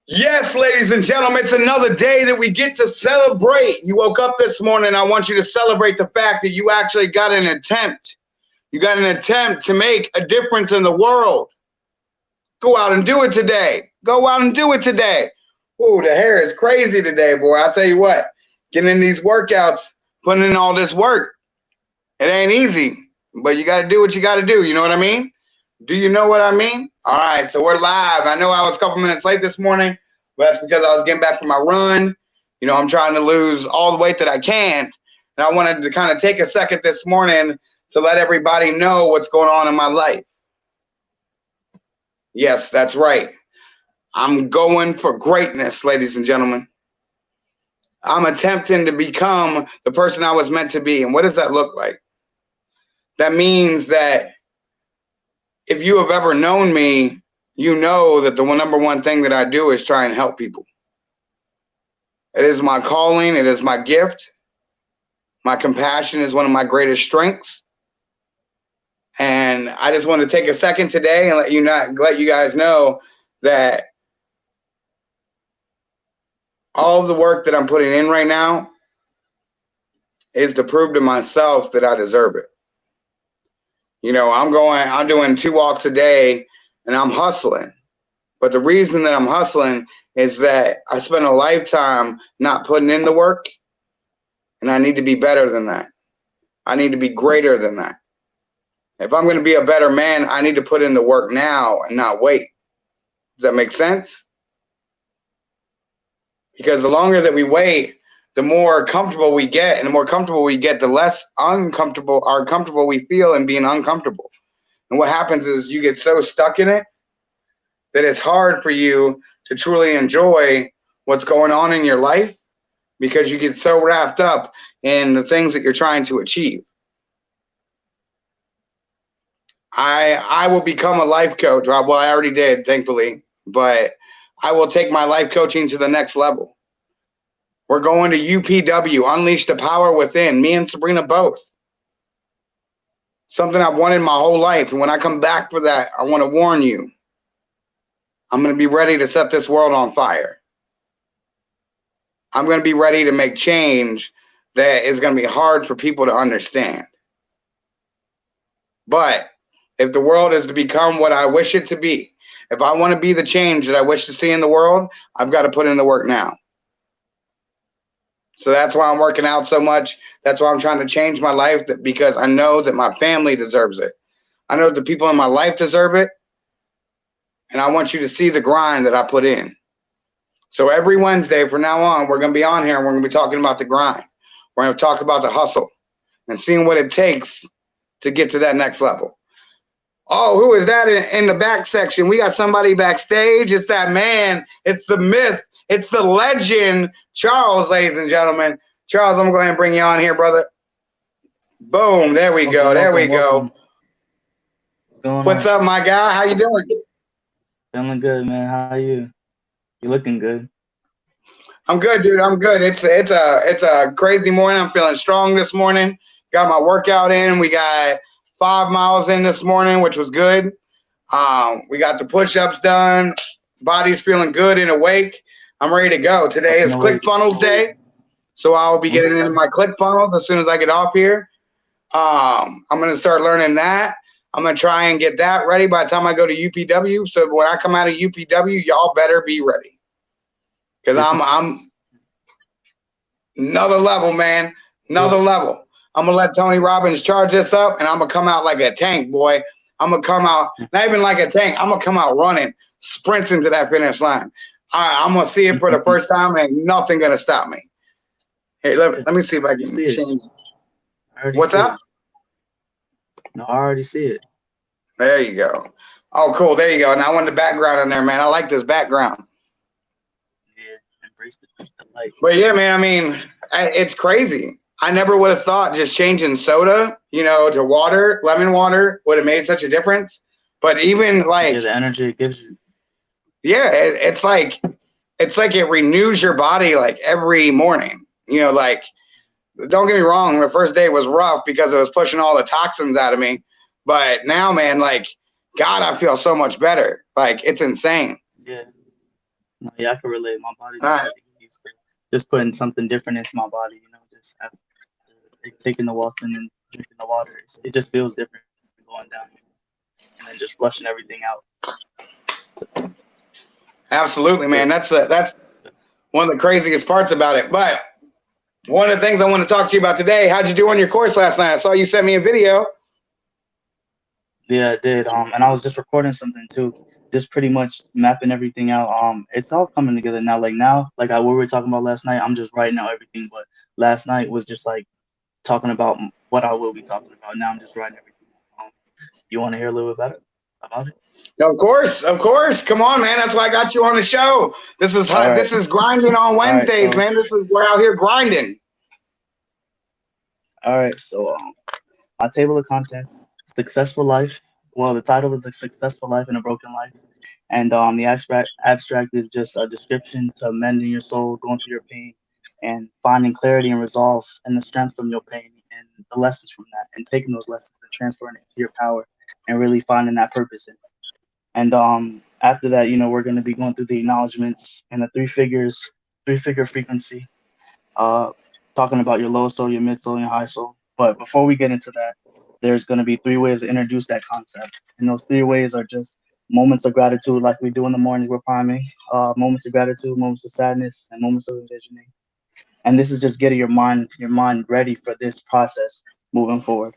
Yes, ladies and gentlemen, it's another day that we get to celebrate. You woke up this morning. I want you to celebrate the fact that you actually got an attempt. You got an attempt to make a difference in the world. Go out and do it today. Go out and do it today. Ooh, the hair is crazy today, boy. I'll tell you what, getting in these workouts, putting in all this work, it ain't easy, but you got to do what you got to do. You know what I mean? Do you know what I mean? All right, so we're live. I know I was a couple minutes late this morning, but that's because I was getting back from my run. You know, I'm trying to lose all the weight that I can. And I wanted to kind of take a second this morning to let everybody know what's going on in my life. Yes, that's right. I'm going for greatness, ladies and gentlemen. I'm attempting to become the person I was meant to be. And what does that look like? That means that if you have ever known me, you know that the number one thing that I do is try and help people. It is my calling. It is my gift. My compassion is one of my greatest strengths. And I just want to take a second today and let you guys know that all of the work that I'm putting in right now is to prove to myself that I deserve it. You know, I'm doing 2 walks a day and I'm hustling. But the reason that I'm hustling is that I spent a lifetime not putting in the work, and I need to be better than that. I need to be greater than that. If I'm going to be a better man, I need to put in the work now and not wait. Does that make sense? Because the longer that we wait, the more comfortable we get, and the more comfortable we get, the less comfortable we feel in being uncomfortable. And what happens is you get so stuck in it that it's hard for you to truly enjoy what's going on in your life because you get so wrapped up in the things that you're trying to achieve. I will become a life coach. Well, I already did, thankfully, but I will take my life coaching to the next level. We're going to UPW, Unleash the Power Within, me and Sabrina both. Something I've wanted my whole life. And when I come back for that, I want to warn you, I'm going to be ready to set this world on fire. I'm going to be ready to make change that is going to be hard for people to understand. But if the world is to become what I wish it to be, if I want to be the change that I wish to see in the world, I've got to put in the work now. So that's why I'm working out so much. That's why I'm trying to change my life, because I know that my family deserves it. I know the people in my life deserve it. And I want you to see the grind that I put in. So every Wednesday from now on, we're going to be on here and we're going to be talking about the grind. We're going to talk about the hustle and seeing what it takes to get to that next level. Oh, who is that in the back section? We got somebody backstage. It's that man. It's the myth. It's the legend, Charles, ladies and gentlemen. Charles, I'm going to go ahead and bring you on here, brother. Boom. There we go. There we go. What's up, my guy? How you doing? Feeling good, man. How are you? You looking good. I'm good, dude. I'm good. It's a crazy morning. I'm feeling strong this morning. Got my workout in. We got 5 miles in this morning, which was good. We got the push-ups done. Body's feeling good and awake. I'm ready to go. Today is ClickFunnels Day, so I'll be getting into my ClickFunnels as soon as I get off here. I'm going to start learning that. I'm going to try and get that ready by the time I go to UPW. So when I come out of UPW, y'all better be ready. Because I'm another level, man. Another level. I'm going to let Tony Robbins charge this up, and I'm going to come out like a tank, boy. I'm going to come out, not even like a tank. I'm going to come out running, sprinting to that finish line. I'm going to see it for the first time, and nothing going to stop me. Hey, let me see if I can change. What's up? No, I already see it. There you go. Oh, cool. There you go. Now I want the background in there, man. I like this background. Yeah, embrace the light. But yeah, man, I mean, it's crazy. I never would have thought just changing soda, to water, lemon water, would have made such a difference. But even like the energy it gives you. Yeah, it's like it renews your body like every morning. Like, don't get me wrong, the first day was rough because it was pushing all the toxins out of me. But now, man, like, God, I feel so much better. Like, it's insane. Yeah. No, yeah, I can relate. My body All just right. had to get used to just putting something different into my body. Just after taking the walks and then drinking the water. It just feels different going down and then just flushing everything out. So, Absolutely, yeah. man. That's one of the craziest parts about it. But one of the things I want to talk to you about today, how'd you do on your course last night? I saw you sent me a video. Yeah, I did. And I was just recording something too, just pretty much mapping everything out. It's all coming together now. Like now, like what we were talking about last night, I'm just writing out everything. But last night was just like talking about what I will be talking about. Now I'm just writing everything. You want to hear a little bit about it? Of course, of course. Come on, man. That's why I got you on the show. This is All hot. right. This is grinding on All right. Wednesdays, So, man. We're out here grinding. all right. So, my table of contents: successful life. Well, the title is a successful life and a broken life, and the abstract is just a description to mending your soul, going through your pain, and finding clarity and resolve and the strength from your pain and the lessons from that, and taking those lessons and transferring it to your power and really finding that purpose in it. And after that, we're going to be going through the acknowledgments and the three-figure frequency, uh, talking about your low soul, your mid soul, and your high soul. But before we get into that, there's going to be 3 ways to introduce that concept. And those 3 ways are just moments of gratitude, like we do in the morning with priming, moments of gratitude, moments of sadness, and moments of envisioning. And this is just getting your mind ready for this process moving forward.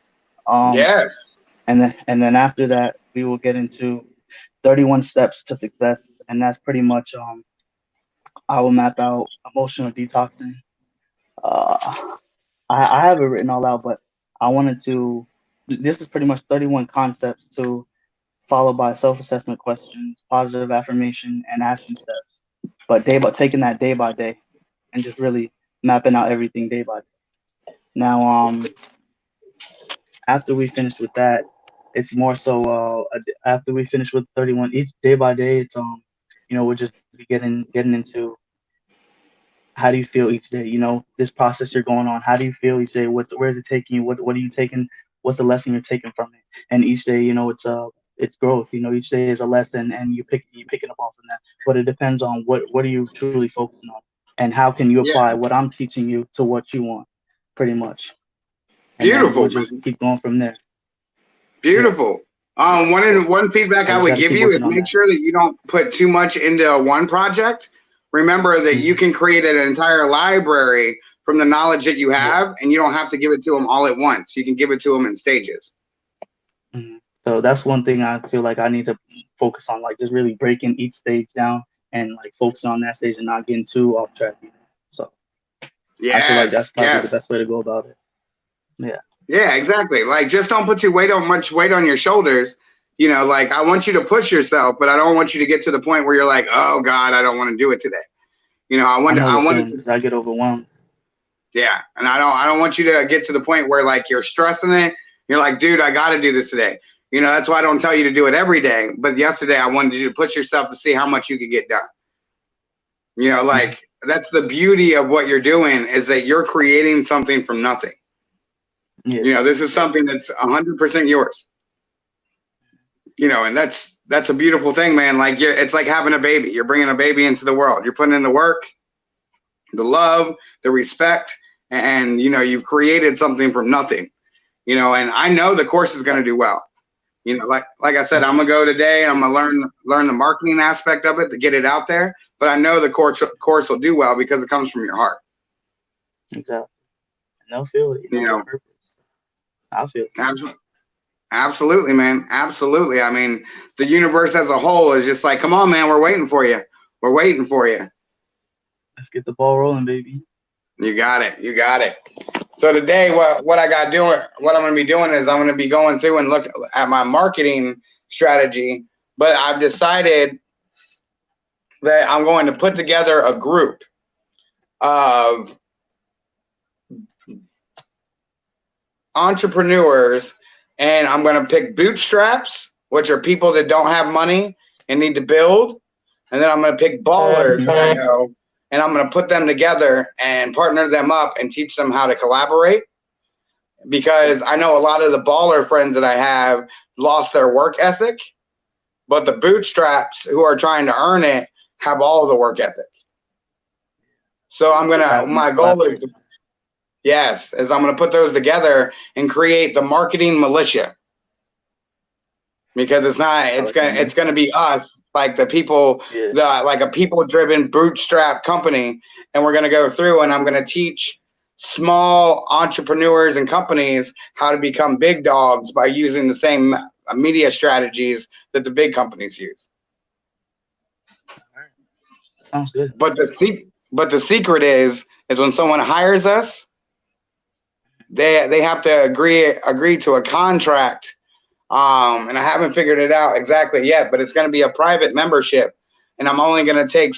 Um, Yes. and then after that, we will get into 31 steps to success, and that's pretty much I will map out emotional detoxing. Uh, I have it written all out, but I wanted to. This is pretty much 31 concepts to followed by self-assessment questions, positive affirmation, and action steps. But taking that day by day, and just really mapping out everything day by day. Now, after we finish with that, it's more so after we finish with 31, each day by day, it's we'll just be getting into how do you feel each day, this process you're going on, how do you feel each day, where is it taking you, what are you taking, what's the lesson you're taking from it. And each day, it's growth, each day is a lesson, and you picking up off from that. But it depends on what are you truly focusing on, and how can you Yeah. apply what I'm teaching you to what you want, pretty much. And then we'll Beautiful, just man. keep going from there. Yeah. Beautiful. One feedback I I just would got to give keep you is working on make that. sure that you don't put too much into one project. Remember that you Mhm. can create an entire library from the knowledge that you Yeah. have, and you don't have to give it to them all at once. You can give it to them in stages. Mhm. So that's one thing I feel like I need to focus on, like just really breaking each stage down and like focusing on that stage and not getting too off track. So I feel like that's Yes, probably the yes. best way to go about it. Yeah. Yeah, exactly. Like, just don't put much weight on your shoulders. Like, I want you to push yourself, but I don't want you to get to the point where you're like, oh God, I don't want to do it today. I know I the want feeling to, because I get overwhelmed. yeah. And I don't want you to get to the point where like you're stressing it. You're like, dude, I got to do this today. That's why I don't tell you to do it every day. But yesterday I wanted you to push yourself to see how much you could get done. Mhm. Like, that's the beauty of what you're doing, is that you're creating something from nothing. Yeah. This is something that's 100% yours. And that's a beautiful thing, man. Like, it's like having a baby. You're bringing a baby into the world. You're putting in the work, the love, the respect, and you've created something from nothing. And I know the course is going to do well. Like I said, I'm gonna go today. I'm gonna learn the marketing aspect of it to get it out there. But I know the course will do well because it comes from your heart. Exactly. And they'll feel it. You Your know, purpose. I'll feel it. absolutely, man, absolutely. I mean, the universe as a whole is just like, come on, man, we're waiting for you. We're waiting for you. Let's get the ball rolling, baby. You got it. You got it. So today, what I'm going to be doing is I'm going to be going through and look at my marketing strategy. But I've decided that I'm going to put together a group of entrepreneurs, and I'm going to pick bootstraps, which are people that don't have money and need to build. And then I'm going to pick ballers, and I'm going to put them together and partner them up and teach them how to collaborate. Because I know a lot of the baller friends that I have lost their work ethic, But the bootstraps who are trying to earn it have all of the work ethic. So my goal is to, yes, is I'm going to put those together and create the marketing militia. Because it's going to be us, like the people, like a people-driven bootstrap company, and we're going to go through and I'm going to teach small entrepreneurs and companies how to become big dogs by using the same media strategies that the big companies use. Sounds good. But the secret is when someone hires us, they have to agree to a contract. And I haven't figured it out exactly yet, but it's going to be a private membership, and I'm only going to take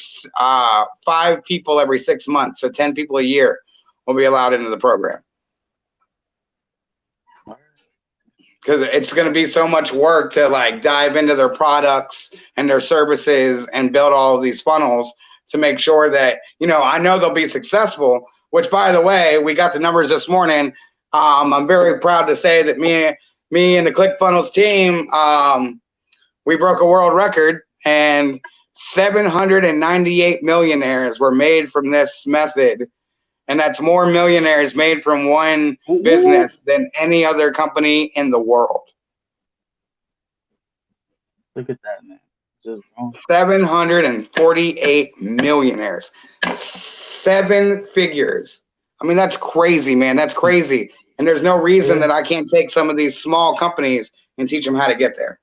5 people every 6 months, so 10 people a year will be allowed into the program. Because it's going to be so much work to like dive into their products and their services and build all of these funnels to make sure that, I know they'll be successful, which, by the way, we got the numbers this morning. I'm very proud to say that me and the ClickFunnels team, we broke a world record, and 798 millionaires were made from this method. And that's more millionaires made from one business than any other company in the world. Look at that, man. 748 millionaires. 7 figures. I mean, that's crazy, man. That's crazy. And there's no reason that I can't take some of these small companies and teach them how to get there.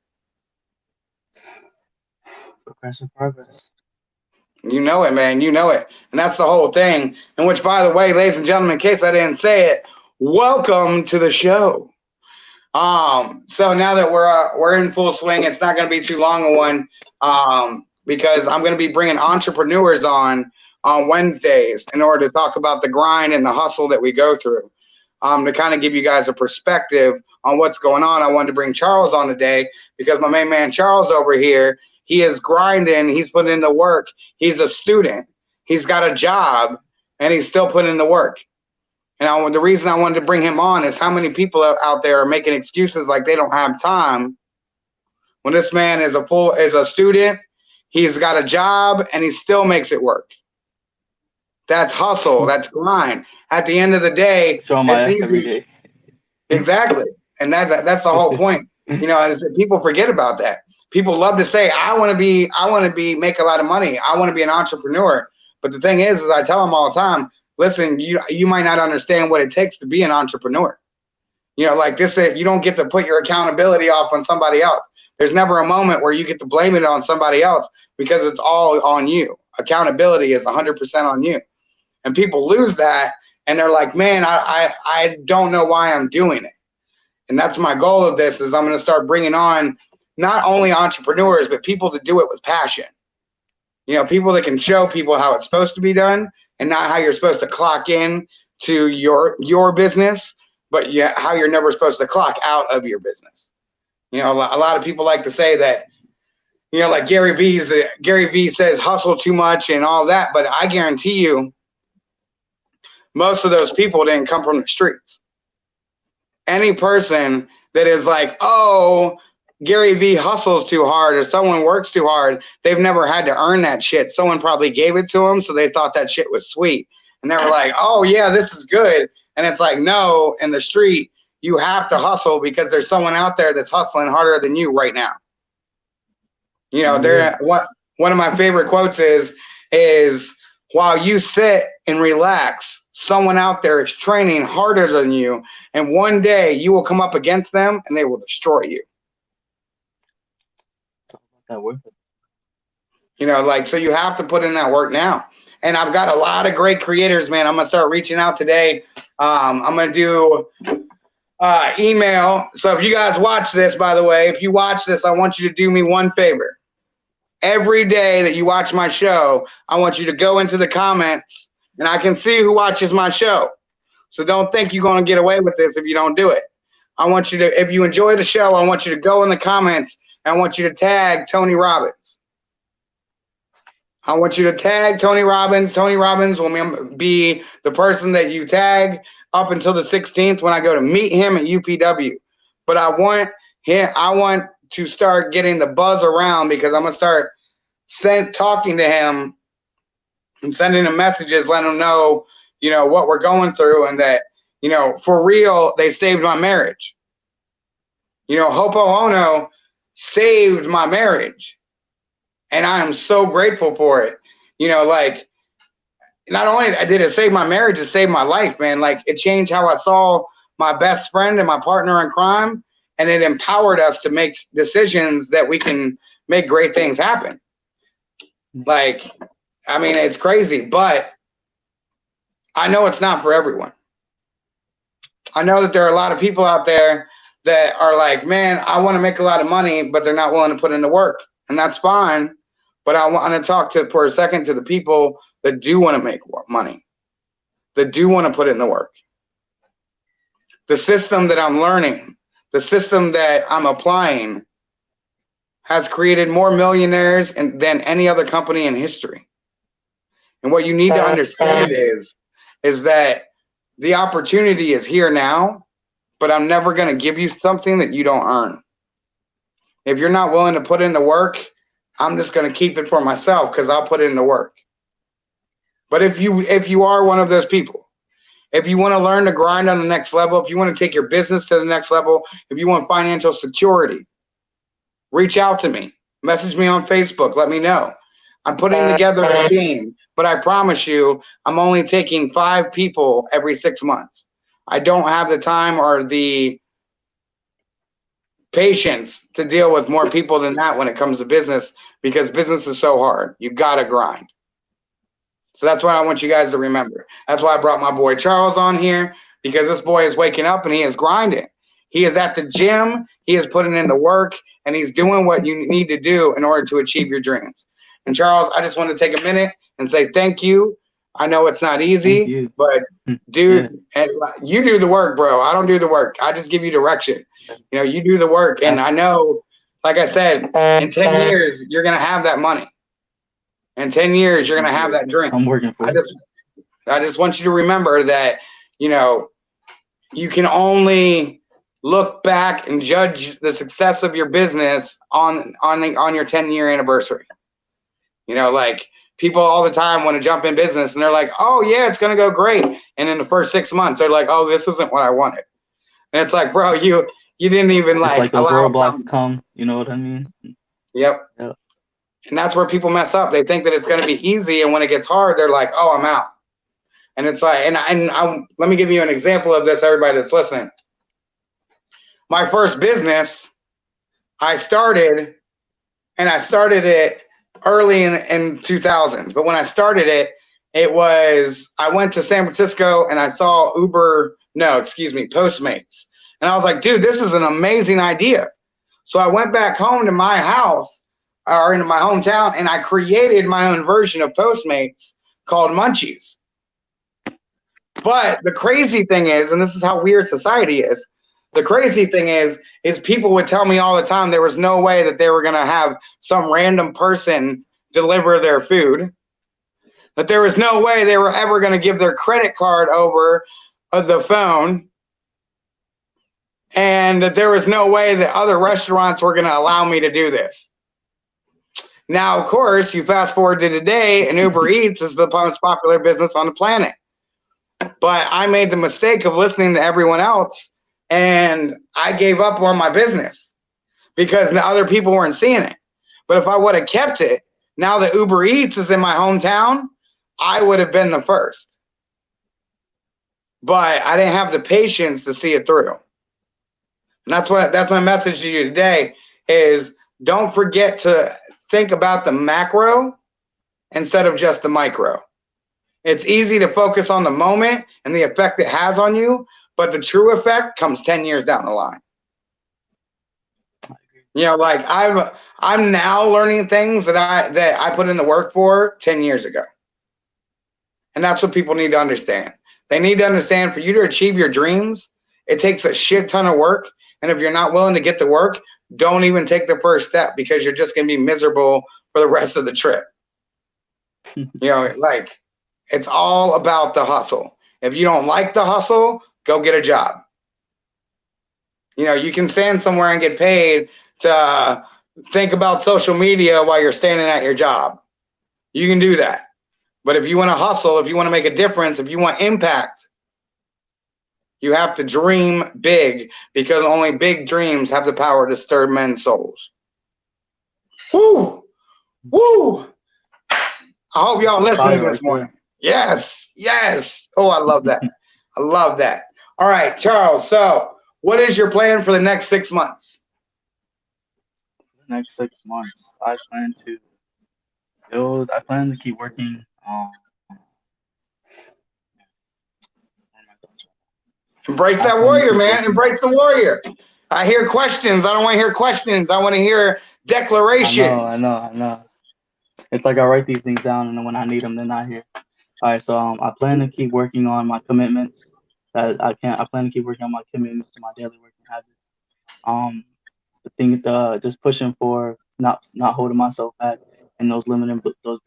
Progressive progress. You know it, man. You know it. And that's the whole thing. And which, by the way, ladies and gentlemen, in case I didn't say it, welcome to the show. So now that we're in full swing, it's not going to be too long a one, because I'm going to be bringing entrepreneurs on Wednesdays in order to talk about the grind and the hustle that we go through. To kind of give you guys a perspective on what's going on. I wanted to bring Charles on today because my main man Charles over here, he is grinding. He's putting in the work. He's a student. He's got a job, and he's still putting in the work. And the reason I wanted to bring him on is how many people out there are making excuses like they don't have time. When this man is a student, he's got a job, and he still makes it work. That's hustle. That's grind. At the end of the day, it's easy. Exactly. And that's the whole point. Is that people forget about that. People love to say, I want to make a lot of money. I want to be an entrepreneur. But the thing is I tell them all the time, listen, you might not understand what it takes to be an entrepreneur. Like this, you don't get to put your accountability off on somebody else. There's never a moment where you get to blame it on somebody else because it's all on you. Accountability is 100% on you. And people lose that, and they're like, man, I don't know why I'm doing it. And that's my goal of this, is I'm going to start bringing on not only entrepreneurs, but people that do it with passion. People that can show people how it's supposed to be done and not how you're supposed to clock in to your business, but how you're never supposed to clock out of your business. A lot of people like to say that, like Gary Vee says hustle too much and all that, but I guarantee you, most of those people didn't come from the streets. Any person that is like, oh, Gary Vee hustles too hard or someone works too hard, they've never had to earn that shit. Someone probably gave it to them, so they thought that shit was sweet. And they were like, oh, yeah, this is good. And it's like, no, in the street, you have to hustle because there's someone out there that's hustling harder than you right now. One of my favorite quotes is while you sit and relax, someone out there is training harder than you, and one day you will come up against them and they will destroy you. That worth it. So you have to put in that work now. And I've got a lot of great creators, man. I'm going to start reaching out today. I'm going to do email. So if you guys watch this, by the way, if you watch this, I want you to do me one favor. Every day that you watch my show, I want you to go into the comments, and I can see who watches my show. So don't think you're going to get away with this if you don't do it. I want you to, if you enjoy the show, I want you to go in the comments, and I want you to tag Tony Robbins. I want you to tag Tony Robbins. Tony Robbins will be the person that you tag up until the 16th when I go to meet him at UPW. But I want to start getting the buzz around, because I'm going to start talking to him and sending him messages, letting him know, you know, what we're going through, and that, you know, for real, they saved my marriage. You know, Ho'oponopono saved my marriage, and I am so grateful for it. You know, like, not only did it save my marriage, it saved my life, man. Like, it changed how I saw my best friend and my partner in crime, and it empowered us to make decisions that we can make great things happen. Like, I mean, it's crazy, but I know it's not for everyone. I know that there are a lot of people out there that are like, man, I want to make a lot of money, but they're not willing to put in the work. And that's fine. But I want to talk for a second to the people that do want to make money, that do want to put in the work. The system that I'm learning, the system that I'm applying, has created more millionaires than any other company in history. And what you need to understand is that the opportunity is here now, but I'm never going to give you something that you don't earn. If you're not willing to put in the work, I'm just going to keep it for myself, because I'll put in the work. But if you are one of those people, if you want to learn to grind on the next level, if you want to take your business to the next level, if you want financial security, reach out to me. Message me on Facebook. Let me know. I'm putting together a team, but I promise you, I'm only taking 5 people every 6 months. I don't have the time or the patience to deal with more people than that when it comes to business, because business is so hard. You got to grind. So that's what I want you guys to remember. That's why I brought my boy Charles on here, because this boy is waking up and he is grinding. He is at the gym. He is putting in the work, and he's doing what you need to do in order to achieve your dreams. And Charles, I just want to take a minute and say thank you. I know it's not easy, but dude, and you do the work, bro. I don't do the work. I just give you direction. You know, you do the work, and I know, like I said, in 10 years, you're going to have that money. In 10 years, you're going to have that dream. I'm working for it. I just want you to remember that, you know, you can only look back and judge the success of your business on your 10-year anniversary. You know, like, people all the time want to jump in business, and they're like, oh yeah, it's going to go great. And in the first 6 months, they're like, oh, this isn't what I wanted. And it's like, bro, you didn't even like those roadblocks come, you know what I mean? Yep. And that's where people mess up. They think that it's going to be easy, and when it gets hard, they're like, oh, I'm out. And it's like, let me give you an example of this, everybody that's listening. My first business, I started it early in 2000s. But when I started it, I went to San Francisco and I saw Postmates. And I was like, dude, this is an amazing idea. So I went back home to my house, or into my hometown, and I created my own version of Postmates called Munchies. But the crazy thing is, and this is how weird society is, the crazy thing is people would tell me all the time there was no way that they were going to have some random person deliver their food, that there was no way they were ever going to give their credit card over the phone, and that there was no way that other restaurants were going to allow me to do this. Now, of course, you fast forward to today, and Uber Eats is the most popular business on the planet. But I made the mistake of listening to everyone else, and I gave up on my business because the other people weren't seeing it. But if I would have kept it, now that Uber Eats is in my hometown, I would have been the first. But I didn't have the patience to see it through. And that's my message to you today is don't forget to think about the macro instead of just the micro. It's easy to focus on the moment and the effect it has on you, but the true effect comes 10 years down the line. You know, like I'm now learning things that I put in the work for 10 years ago. And that's what people need to understand. They need to understand, for you to achieve your dreams, it takes a shit ton of work. And if you're not willing to get to work, don't even take the first step, because you're just going to be miserable for the rest of the trip. You know, like, it's all about the hustle. If you don't like the hustle, go get a job. You know, you can stand somewhere and get paid to think about social media while you're standing at your job. You can do that. But if you want to hustle, if you want to make a difference, if you want impact, you have to dream big, because only big dreams have the power to stir men's souls. Woo! Woo! I hope y'all listening this morning. Yes, yes. Oh, I love that. I love that. All right, Charles. So, what is your plan for the next 6 months? The next 6 months, I plan to build. I plan to keep working. Embrace that warrior, man. Embrace the warrior. I hear questions. I don't want to hear questions. I want to hear declarations. I know. It's like I write these things down, and then when I need them, they're not here. All right, so I plan to keep working on my commitments. I plan to keep working on my commitments to my daily working habits. The things, just pushing for not holding myself back and those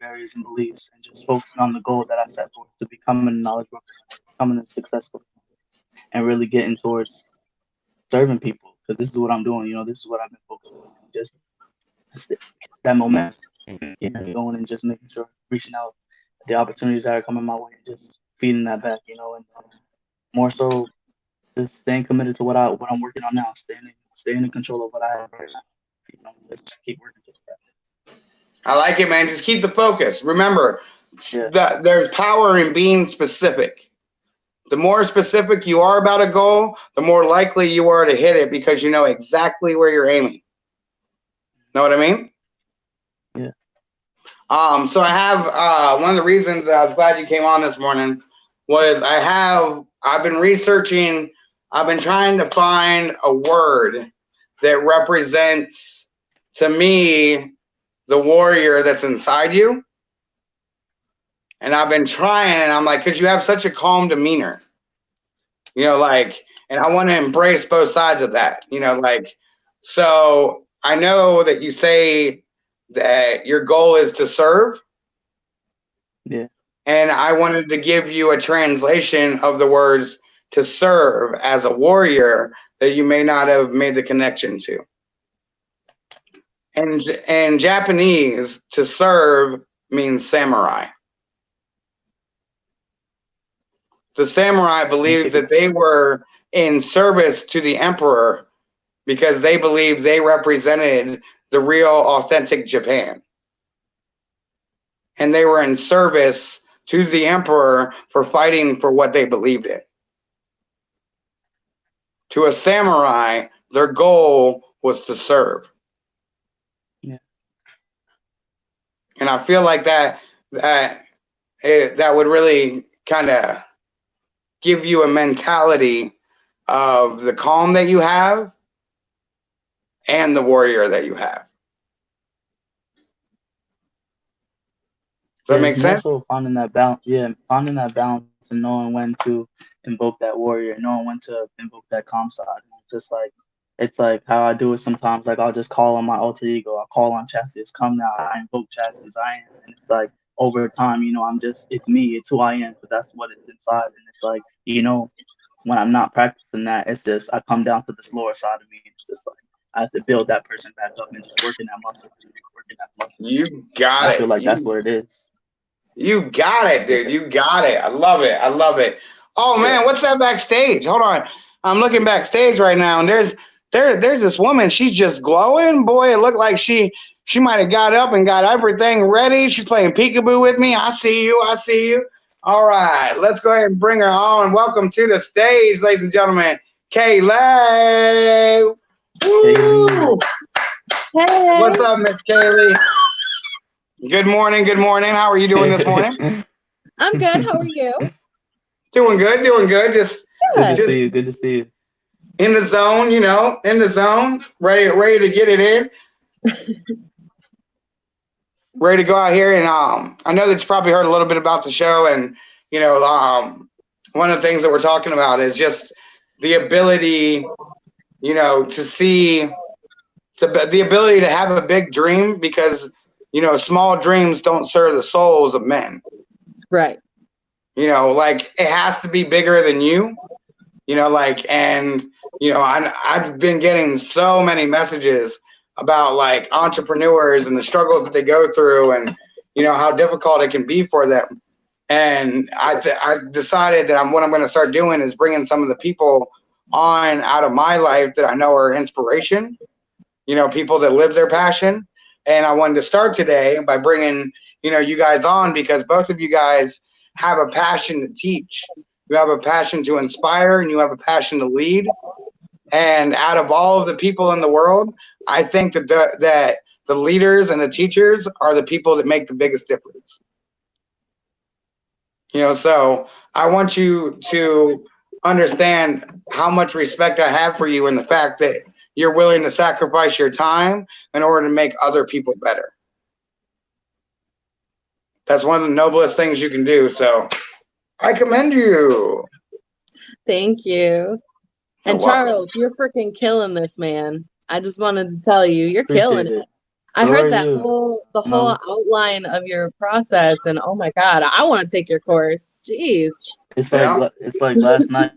barriers and beliefs, and just focusing on the goal that I set forth to becoming knowledgeable, becoming successful, and really getting towards serving people, because this is what I'm doing. This is what I've been focusing on. Just that momentum, going and just making sure, reaching out the opportunities that are coming my way, and just feeding that back, and more so, just staying committed to what I'm working on now, staying in control of what I have right now. Just keep working towards that. I like it, man. Just keep the focus. Remember, that there's power in being specific. The more specific you are about a goal, the more likely you are to hit it, because you know exactly where you're aiming. Know what I mean? Yeah. So I have one of the reasons that I was glad you came on this morning was I've been researching. I've been trying to find a word that represents, to me, the warrior that's inside you. And I've been trying, and I'm like, because you have such a calm demeanor, and I want to embrace both sides of that, so I know that you say that your goal is to serve. Yeah. And I wanted to give you a translation of the words to serve as a warrior that you may not have made the connection to. And in Japanese, to serve means samurai. The samurai believed that they were in service to the emperor because they believed they represented the real, authentic Japan. And they were in service to the emperor for fighting for what they believed in. To a samurai, their goal was to serve. Yeah. And I feel like that would really kind of give you a mentality of the calm that you have and the warrior that you have. Does that make sense? Also finding that balance, finding that balance and knowing when to invoke that warrior, knowing when to invoke that calm side. It's like how I do it sometimes. Like I'll just call on my alter ego. I'll call on Chassis. Come now. I invoke Chassis. I am. And it's like over time, it's me. It's who I am, because that's what it's inside. And it's like, when I'm not practicing that, it's just I come down to this lower side of me. It's just like I have to build that person back up and just working that muscle. You got it. I feel like that's what it is. You got it, dude. You got it. I love it. I love it. Oh man, what's that backstage? Hold on. I'm looking backstage right now, and there's this woman. She's just glowing. Boy, it looked like she might have got up and got everything ready. She's playing peekaboo with me. I see you. I see you. All right, let's go ahead and bring her on. Welcome to the stage, ladies and gentlemen, Kaylee. Woo! Hey. What's up, Miss Kaylee? Good morning. Good morning. How are you doing this morning? I'm good. How are you? Doing good. Doing good. Just good to see you. Good to see you. In the zone, in the zone, ready to get it in. Ready to go out here, and I know that you probably heard a little bit about the show, and one of the things that we're talking about is just the ability, to see, the ability to have a big dream, because small dreams don't serve the souls of men. Right. It has to be bigger than you. I've been getting so many messages about like entrepreneurs and the struggles that they go through, and you know how difficult it can be for them. And I decided that what I'm going to start doing is bringing some of the people on out of my life that I know are inspiration, you know, people that live their passion. And I wanted to start today by bringing, you know, you guys on because both of you guys have a passion to teach. You have a passion to inspire and you have a passion to lead. And out of all of the people in the world, I think that the leaders and the teachers are the people that make the biggest difference. You know, so I want you to understand how much respect I have for you and the fact that you're willing to sacrifice your time in order to make other people better. That's one of the noblest things you can do. So I commend you. Thank you. And Charles, you're freaking killing this, man. I just wanted to tell you, you're killing it. I heard that whole outline of your process, and oh my God, I want to take your course. Jeez. It's like last night,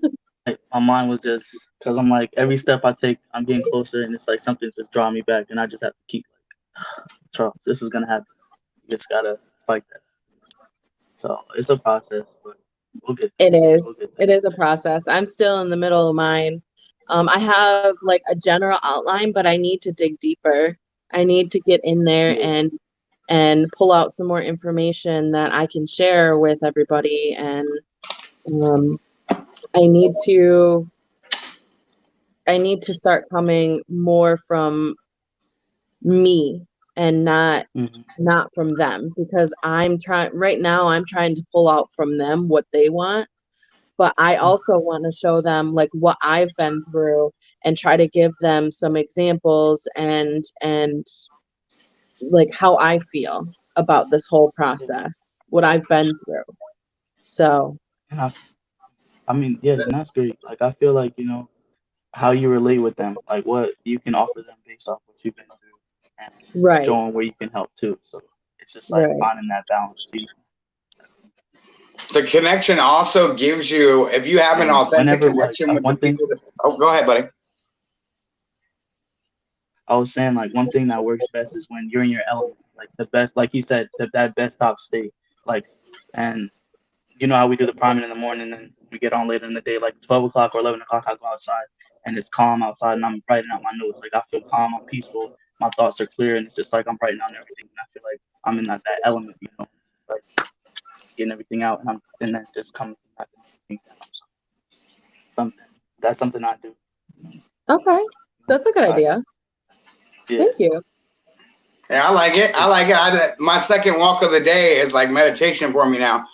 my mind was just because I'm like every step I take, I'm getting closer, and it's like something's just drawing me back, and I just have to keep like, Charles, this is gonna happen. You just gotta fight that. So it's a process, but we'll get there. It is. It is a process. I'm still in the middle of mine. I have like a general outline, but I need to dig deeper. I need to get in there and pull out some more information that I can share with everybody. And I need to start coming more from me and not from them, because I'm trying to pull out from them what they want, but I also want to show them like what I've been through and try to give them some examples and like how I feel about this whole process, what I've been through. So I mean, yeah, and that's great. Like I feel like, you know, how you relate with them, like what you can offer them based off what you've been through, and showing where you can help too. So it's just like finding that balance too. The connection also gives you, if you have an authentic connection with people oh, go ahead, buddy. I was saying like one thing that works best is when you're in your element, like the best, like you said, that best top state, like, and you know how we do the priming in the morning and we get on later in the day, like 12 o'clock or 11 o'clock, I go outside and it's calm outside and I'm writing out my notes. Like I feel calm, I'm peaceful, my thoughts are clear, and it's just like I'm writing down everything. And I feel like I'm in that element, you know, like getting everything out, and then just comes back and down. So that's something I do. Okay, that's a good idea. Yeah. Thank you. Yeah, I like it. My second walk of the day is like meditation for me now.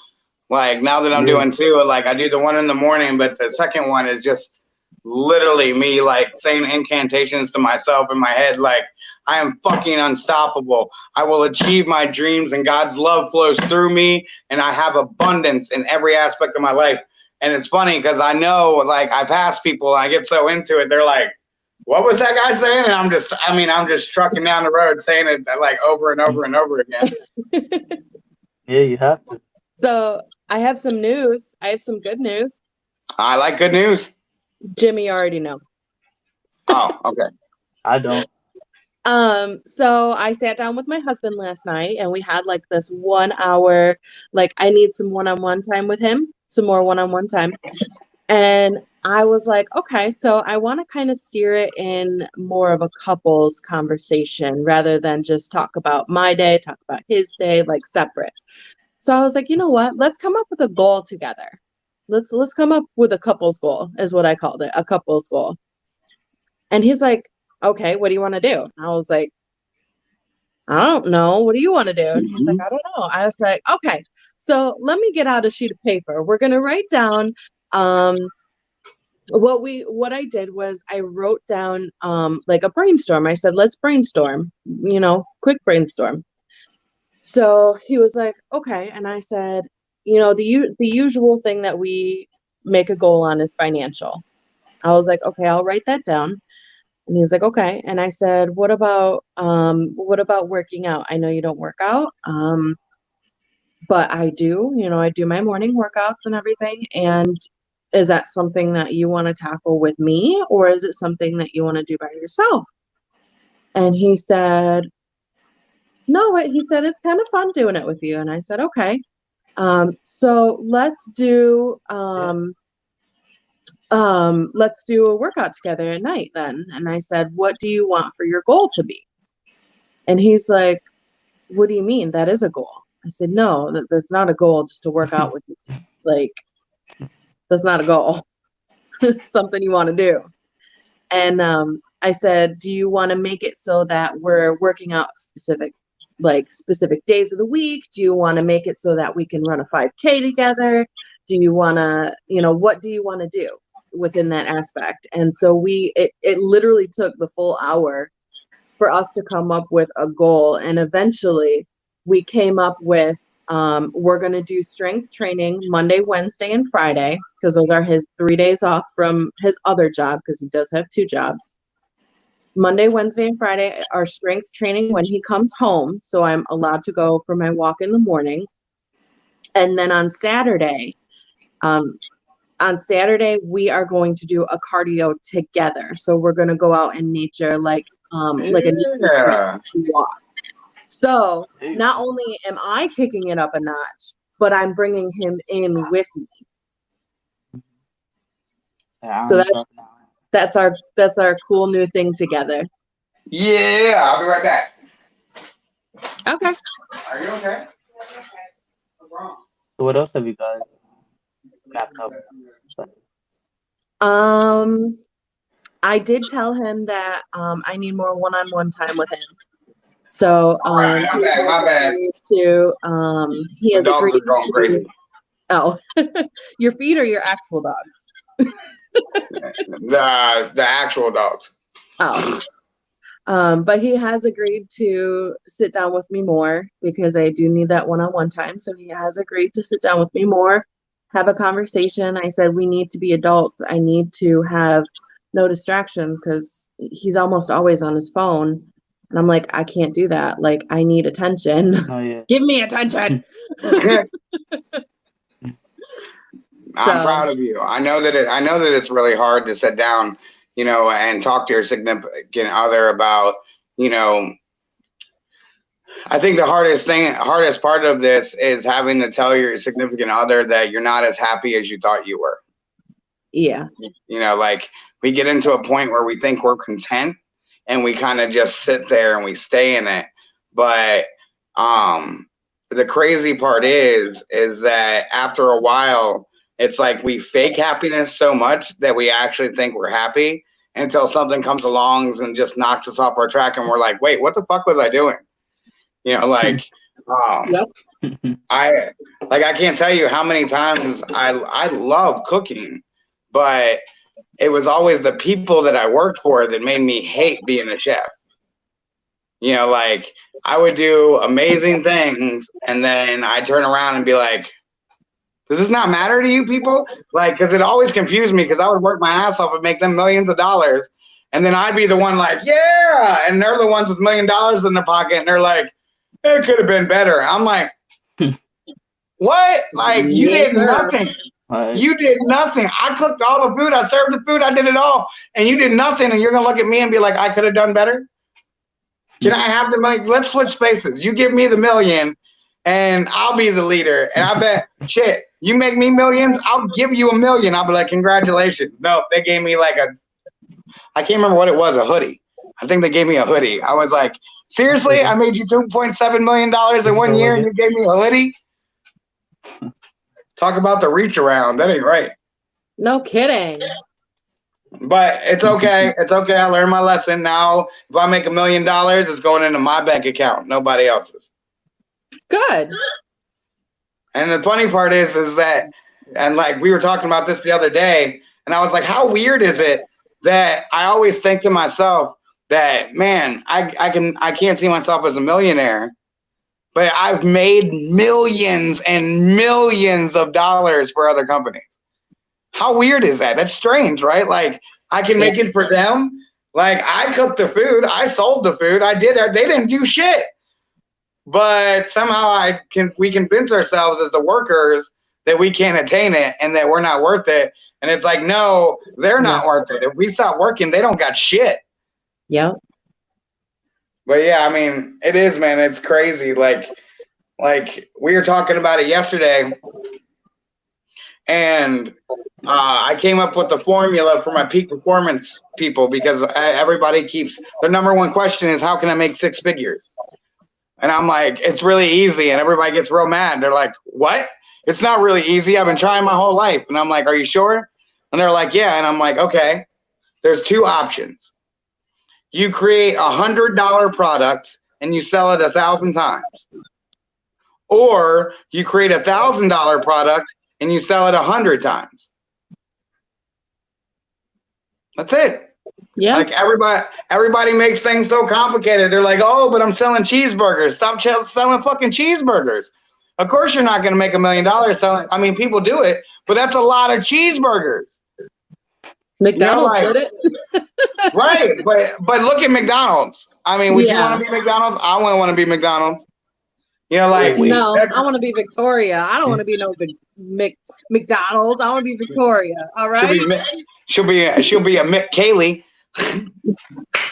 Like now that I'm doing two, like I do the one in the morning, but the second one is just literally me like saying incantations to myself in my head, like I am fucking unstoppable. I will achieve my dreams and God's love flows through me and I have abundance in every aspect of my life. And it's funny because I know like I pass people and I get so into it, they're like, what was that guy saying? And I'm just trucking down the road saying it like over and over and over again. Yeah, you have to. So I have some news. I have some good news. I like good news. Jimmy, you already know. Oh, okay. I don't. So I sat down with my husband last night and we had like this 1 hour, like I need some one-on-one time with him, some more one-on-one time. And I was like, okay, so I want to kind of steer it in more of a couples conversation rather than just talk about my day, talk about his day, like separate. So I was like, you know what? Let's come up with a goal together. Let's come up with a couples goal, is what I called it, a couples goal. And he's like, okay, what do you want to do? And I was like, I don't know. What do you want to do? And he's like, I don't know. I was like, okay, so let me get out a sheet of paper. We're going to write down, what I did was I wrote down, like a brainstorm. I said, let's brainstorm, you know, quick brainstorm. So he was like, okay. And I said, you know, the usual thing that we make a goal on is financial. I was like, okay, I'll write that down. And he's like, okay. And I said, what about working out? I know you don't work out, but I do, you know, I do my morning workouts and everything. And is that something that you want to tackle with me, or is it something that you want to do by yourself? And he said, no, he said, it's kind of fun doing it with you. And I said, okay. So let's do a workout together at night then. And I said, what do you want for your goal to be? And he's like, what do you mean? That is a goal. I said, no, that's not a goal just to work out with me. Like, that's not a goal. It's something you want to do. And I said, do you want to make it so that we're working out specific days of the week? Do you want to make it so that we can run a 5K together? Do you want to, what do you want to do within that aspect? And so it literally took the full hour for us to come up with a goal. And eventually we came up with, we're going to do strength training Monday, Wednesday, and Friday, because those are his 3 days off from his other job, because he does have 2 jobs. Monday, Wednesday, and Friday are strength training when he comes home. So I'm allowed to go for my walk in the morning. And then on Saturday, we are going to do a cardio together. So we're going to go out in nature, like a nature walk. So not only am I kicking it up a notch, but I'm bringing him in with me. So that's our cool new thing together. Yeah, I'll be right back. Okay. Are you okay? What's wrong? So what else have you guys mapped up? I did tell him that I need more one-on-one time with him. So my bad. He has dogs agreed are going crazy. Oh, your feet or your actual dogs? The actual dogs. Oh. But he has agreed to sit down with me more because I do need that one-on-one time. So he has agreed to sit down with me more, have a conversation. I said, we need to be adults. I need to have no distractions because he's almost always on his phone. And I'm like, I can't do that. Like, I need attention. Oh, yeah. Give me attention. I'm proud of you. I know that it's really hard to sit down, and talk to your significant other about, I think the hardest part of this is having to tell your significant other that you're not as happy as you thought you were. Yeah. Like we get into a point where we think we're content and we kind of just sit there and we stay in it. But the crazy part is that after a while, it's like we fake happiness so much that we actually think we're happy until something comes along and just knocks us off our track. And we're like, wait, what the fuck was I doing? Yep. I can't tell you how many times I love cooking, but it was always the people that I worked for that made me hate being a chef. Like I would do amazing things and then I turn around and be like, does this not matter to you people? Like, because it always confused me because I would work my ass off and make them millions of dollars. And then I'd be the one like, yeah. And they're the ones with $1 million in their pocket. And they're like, it could have been better. I'm like, what? Like, you did nothing. You did nothing. I cooked all the food. I served the food. I did it all. And you did nothing. And you're going to look at me and be like, I could have done better. Can I have the money? Let's switch spaces. You give me the $1 million and I'll be the leader. And I bet, shit, you make me millions, I'll give you $1 million. I'll be like, congratulations. No, they gave me like I can't remember what it was, a hoodie. I think they gave me a hoodie. I was like, seriously? I made you $2.7 million in 1 year and you gave me a hoodie? Talk about the reach around. That ain't right. No kidding. But it's okay. It's okay. I learned my lesson. Now, if I make $1 million, it's going into my bank account, nobody else's. Good. And the funny part is that, and like we were talking about this the other day, and I was like, how weird is it that I always think to myself that, man, I can't see myself as a millionaire, but I've made millions and millions of dollars for other companies. How weird is that? That's strange, right? Like I can make it for them. Like I cooked the food, I sold the food, they didn't do shit. But somehow we convince ourselves as the workers that we can't attain it and that we're not worth it. And it's like, no, they're not worth it. If we stop working, they don't got shit. Yeah. But yeah, I mean, it is, man. It's crazy. Like we were talking about it yesterday, and I came up with the formula for my peak performance people because everybody keeps their number one question is how can I make 6 figures? And I'm like, it's really easy, and everybody gets real mad. They're like, what? It's not really easy. I've been trying my whole life. And I'm like, are you sure? And they're like, yeah. And I'm like, okay, there's 2 options. You create $100 product and you sell it 1,000 times. Or you create $1,000 product and you sell it 100 times. That's it. Yeah. Like everybody makes things so complicated. They're like, oh, but I'm selling cheeseburgers. Stop selling fucking cheeseburgers. Of course you're not going to make $1 million selling. I mean, people do it, but that's a lot of cheeseburgers. McDonald's did it. Right, but look at McDonald's. I mean, would you want to be McDonald's? I wouldn't want to be McDonald's. You know, like no, I want to be Victoria. I don't want to be no McDonald's. I want to be Victoria. All right. She'll be a Mick Kaylee.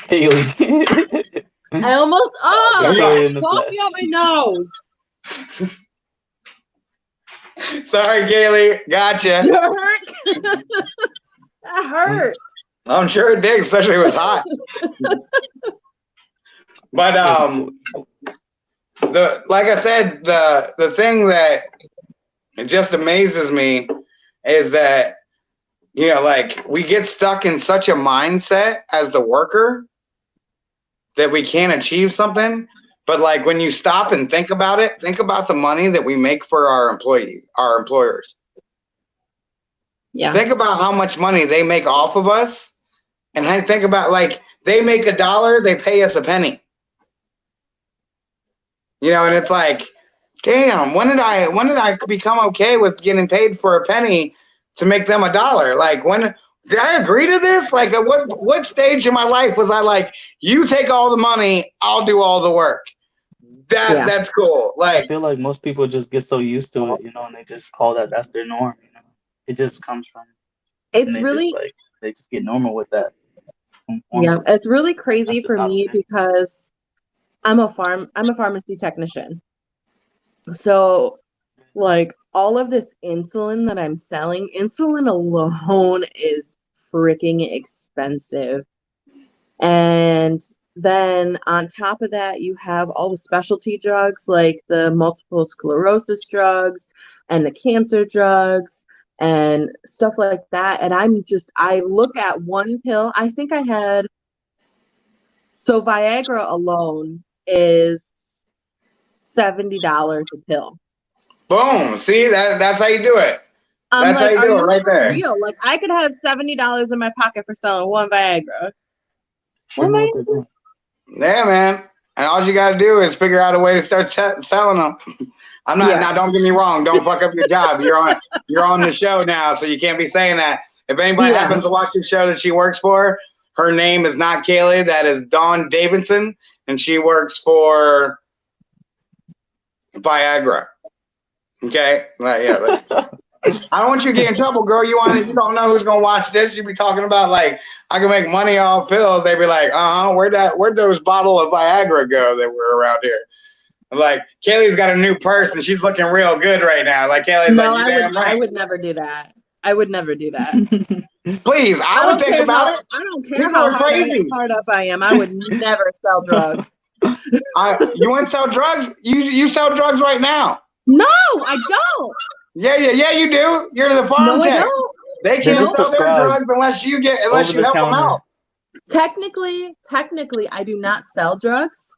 Kaylee. I almost coffee on my nose. Sorry, Kaylee. Gotcha. Did it hurt? That hurt. I'm sure it did, especially if it was hot. But like I said, the thing that it just amazes me is that, you know, like we get stuck in such a mindset as the worker that we can't achieve something. But like when you stop and think about it, think about the money that we make for our employers. Yeah. Think about how much money they make off of us. And I think about, like, they make $1, they pay us a penny. You know, and it's like, damn, when did I become okay with getting paid for a penny to make them $1? Like, when did I agree to this? Like, at what stage in my life was I like, you take all the money, I'll do all the work? That's cool. Like, I feel like most people just get so used to it, you know, and they just call that's their norm, you know. It just comes from. It's really they just get normal with that. Yeah, it's really crazy for me because I'm a pharmacy technician. So like all of this insulin that I'm selling, insulin alone is freaking expensive. And then on top of that, you have all the specialty drugs like the multiple sclerosis drugs and the cancer drugs and stuff like that. And I look at one pill. I think so Viagra alone is $70 a pill. Boom. See, that's how you do it. That's how you do it right there. Real? Like I could have $70 in my pocket for selling one Viagra. What am I doing? Yeah, man. And all you got to do is figure out a way to start selling them. I'm not. Now, don't get me wrong. Don't fuck up your job. You're on the show now, so you can't be saying that. If anybody happens to watch the show that she works for, her name is not Kaylee. That is Dawn Davidson, and she works for Viagra. Okay. Yeah. I don't want you to get in trouble, girl. You don't know who's gonna watch this. You be talking about like I can make money off pills. They be like, where'd those bottle of Viagra go that were around here? Like Kaylee's got a new purse and she's looking real good right now. Like Kaylee's I would never do that. I would never do that. Please, I would think about it. I don't care how hard up I am. I would never sell drugs. You want to sell drugs? You sell drugs right now. No, I don't. Yeah, you do. You're the farm tech. They can't sell their drugs unless you help them out. Technically, I do not sell drugs.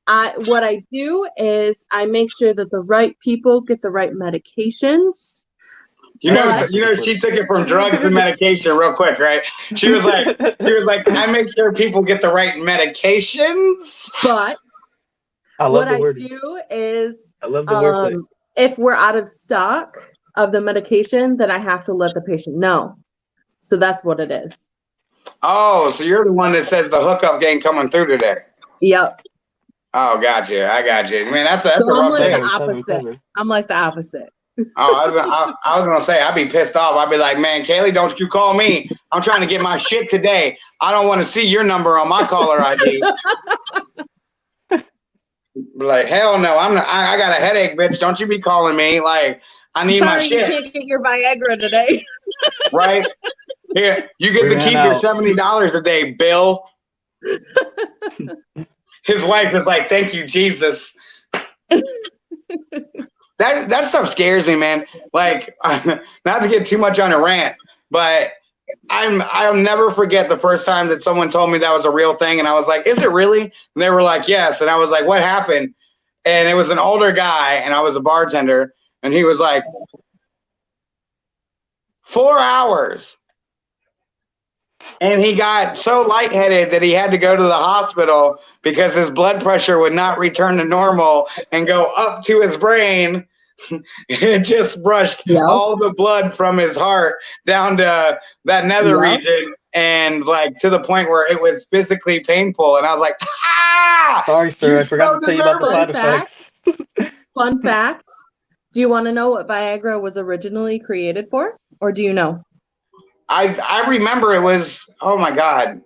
What I do is I make sure that the right people get the right medications. You know, she took it from drugs to medication real quick, right? She was like, I make sure people get the right medications. But what I do is, I love the wordplay. If we're out of stock of the medication, then I have to let the patient know. So that's what it is. Oh, so you're the one that says the hookup game coming through today. Yep. Oh, gotcha. I got you. Man, that's a rough thing. I'm like the opposite. Oh, I was gonna say I'd be pissed off. I'd be like, man, Kaylee, don't you call me. I'm trying to get my shit today. I don't want to see your number on my caller ID. Like, hell no, I'm not, I got a headache, bitch. Don't you be calling me. Like, I need my Sorry, you shit. can't get your Viagra today. Right? Here, you get We to ran keep your out. $70 a day, Bill. His wife is like, thank you, Jesus. That stuff scares me, man. Like, not to get too much on a rant, but I'll never forget the first time that someone told me that was a real thing, and I was like, is it really? And they were like, yes. And I was like, what happened? And it was an older guy, and I was a bartender, and he was like, 4 hours. And he got so lightheaded that he had to go to the hospital because his blood pressure would not return to normal and go up to his brain. It just brushed all the blood from his heart down to that nether region, and like to the point where it was physically painful. And I was like, ah! Sorry, sir. I forgot to tell you about the side effects. Fun fact. Do you want to know what Viagra was originally created for? Or do you know? I remember it was, oh my God.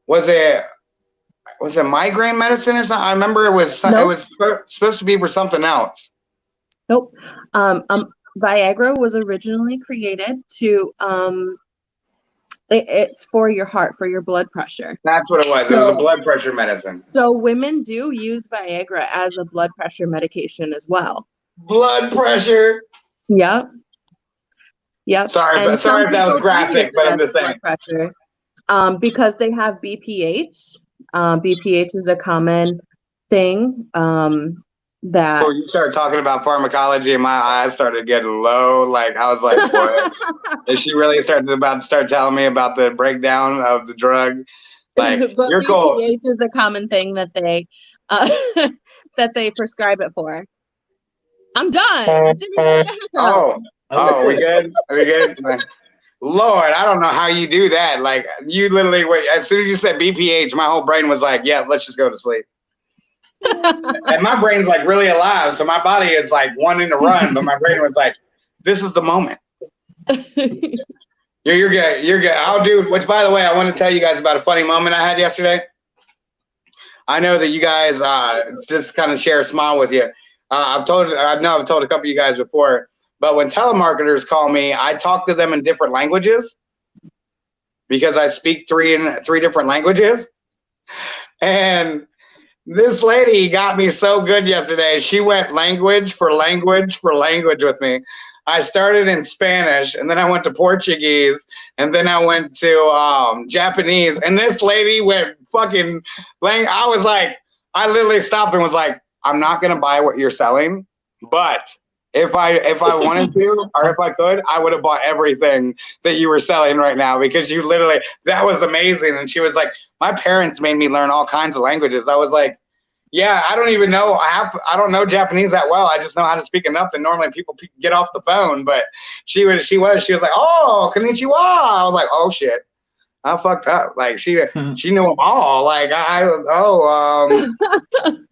Was it migraine medicine or something? I remember it was it was supposed to be for something else. Nope. Viagra was originally created to it's for your heart, for your blood pressure. That's what it was. It was a blood pressure medicine. So women do use Viagra as a blood pressure medication as well. Blood pressure. Yep. Yep. Sorry if that was graphic, but I'm just saying. Pressure, because they have BPH. BPH is a common thing. That you started talking about pharmacology, and my eyes started getting low. Like I was like, "What?" And she really start telling me about the breakdown of the drug. Like but you're BPH cool. is a common thing that they that they prescribe it for. I'm done. We good? Are we good? Lord, I don't know how you do that. Like you literally wait. As soon as you said BPH, my whole brain was like, "Yeah, let's just go to sleep." And my brain's like really alive, so my body is like wanting to run, but my brain was like, "This is the moment." You're good. You're good. I'll do. Which, by the way, I want to tell you guys about a funny moment I had yesterday. I know that you guys just kind of share a smile with you. I know I've told a couple of you guys before, but when telemarketers call me, I talk to them in different languages because I speak three different languages. And this lady got me so good yesterday. She went language for language for language with me. I started in Spanish, and then I went to Portuguese, and then I went to Japanese. And this lady went fucking I was like, I literally stopped and was like, I'm not gonna buy what you're selling, but if I wanted to, or if I could, I would have bought everything that you were selling right now, because you literally, that was amazing. And she was like, my parents made me learn all kinds of languages. I was like, yeah, I don't even know. I don't know Japanese that well. I just know how to speak enough that normally people get off the phone. But she was like, oh, konnichiwa. I was like, oh shit, I fucked up. Like she knew them all. Like and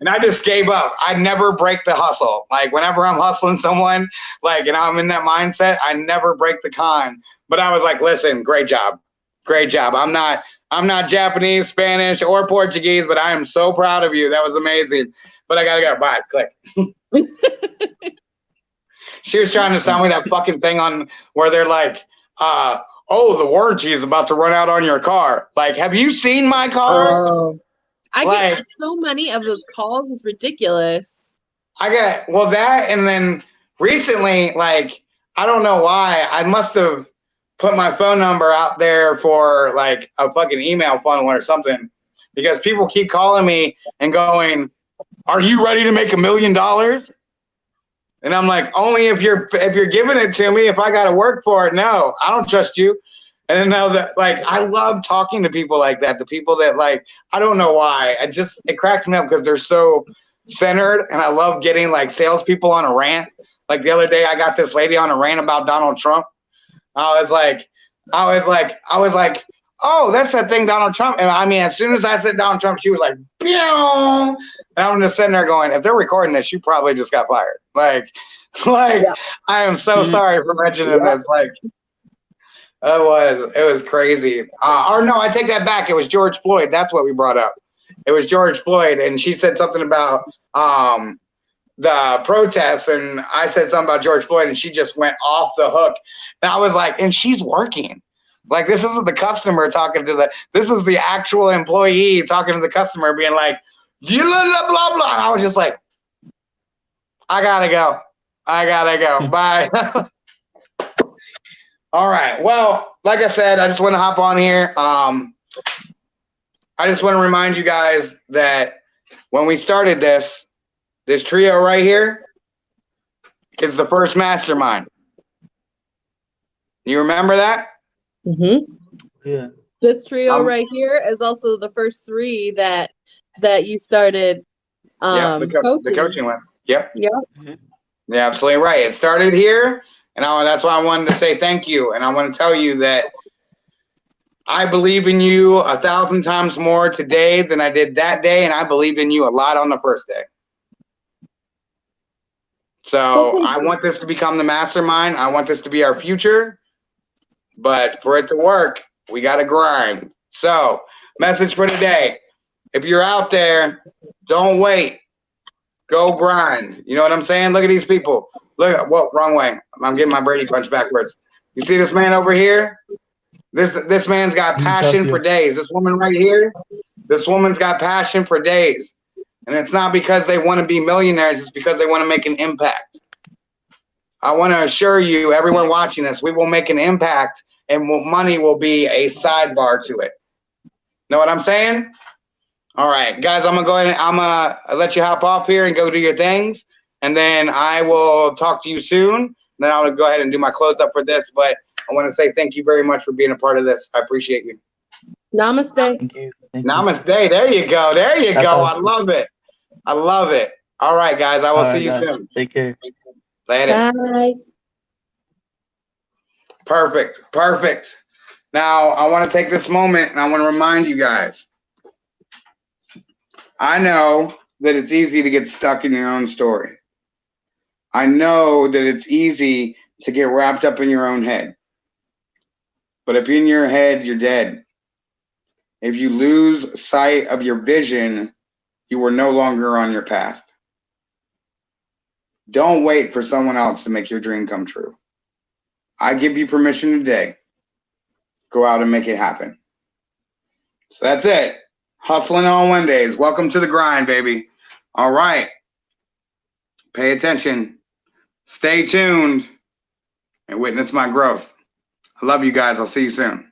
I just gave up. I never break the hustle. Like whenever I'm hustling someone, like, and I'm in that mindset, I never break the con. But I was like, listen, great job. I'm not Japanese, Spanish, or Portuguese, but I am so proud of you. That was amazing. But I gotta go. Bye. Click. She was trying to sell me that fucking thing on where they're like, oh, the warranty is about to run out on your car. Like, have you seen my car? Oh. I get so many of those calls. It's ridiculous. That, and then recently, like, I don't know why, I must have put my phone number out there for like a fucking email funnel or something, because people keep calling me and going, are you ready to make $1 million? And I'm like, only if you're giving it to me. If I got to work for it, no, I don't trust you. And then now that, like, I love talking to people like that, the people that, like, I don't know why, it cracks me up because they're so centered, and I love getting like salespeople on a rant. Like the other day, I got this lady on a rant about Donald Trump. I was like, oh, that's that thing, Donald Trump. And I mean, as soon as I said Donald Trump, she was like, pew! And I'm just sitting there going, if they're recording this, you probably just got fired. Like, yeah. I am so sorry for mentioning this. Like, it was crazy. Or no, I take that back. It was George Floyd. That's what we brought up. It was George Floyd, and she said something about the protests, and I said something about George Floyd, and she just went off the hook. And I was like, and she's working. Like, this isn't the customer talking to this is the actual employee talking to the customer, being like, blah, blah, blah, blah. And I was just like, I gotta go. Bye. All right. Well, like I said, I just want to hop on here. I just want to remind you guys that when we started this trio right here is the first mastermind. You remember that? Mm-hmm. Yeah. This trio right here is also the first 3 that you started the coaching one. Yep. Yeah. Mm-hmm. Yeah, absolutely right. It started here, and that's why I wanted to say thank you. And I want to tell you that I believe in you 1,000 times more today than I did that day, and I believe in you a lot on the first day. So I want this to become the mastermind. I want this to be our future. But for it to work, we got to grind. So, message for today. If you're out there, don't wait. Go grind. You know what I'm saying? Look at these people. Look at, whoa, wrong way. I'm getting my Brady punch backwards. You see this man over here? This man's got passion for days. This woman right here, this woman's got passion for days. And it's not because they want to be millionaires. It's because they want to make an impact. I want to assure you, everyone watching this, we will make an impact, and money will be a sidebar to it. Know what I'm saying? All right, guys, I'm going to go ahead and I'm going to let you hop off here and go do your things. And then I will talk to you soon. Then I'll go ahead and do my close up for this. But I want to say thank you very much for being a part of this. I appreciate you. Namaste. Thank you. Namaste. There you go. There you go. I love it. I love it. All right, guys. I will see you soon. Take care. Later. Bye. Perfect. Perfect. Now, I want to take this moment and I want to remind you guys. I know that it's easy to get stuck in your own story. I know that it's easy to get wrapped up in your own head. But if you're in your head, you're dead. If you lose sight of your vision, you are no longer on your path. Don't wait for someone else to make your dream come true. I give you permission today. Go out and make it happen. So that's it. Hustling on Wednesdays. Welcome to the grind, baby. All right. Pay attention. Stay tuned and witness my growth. I love you guys. I'll see you soon.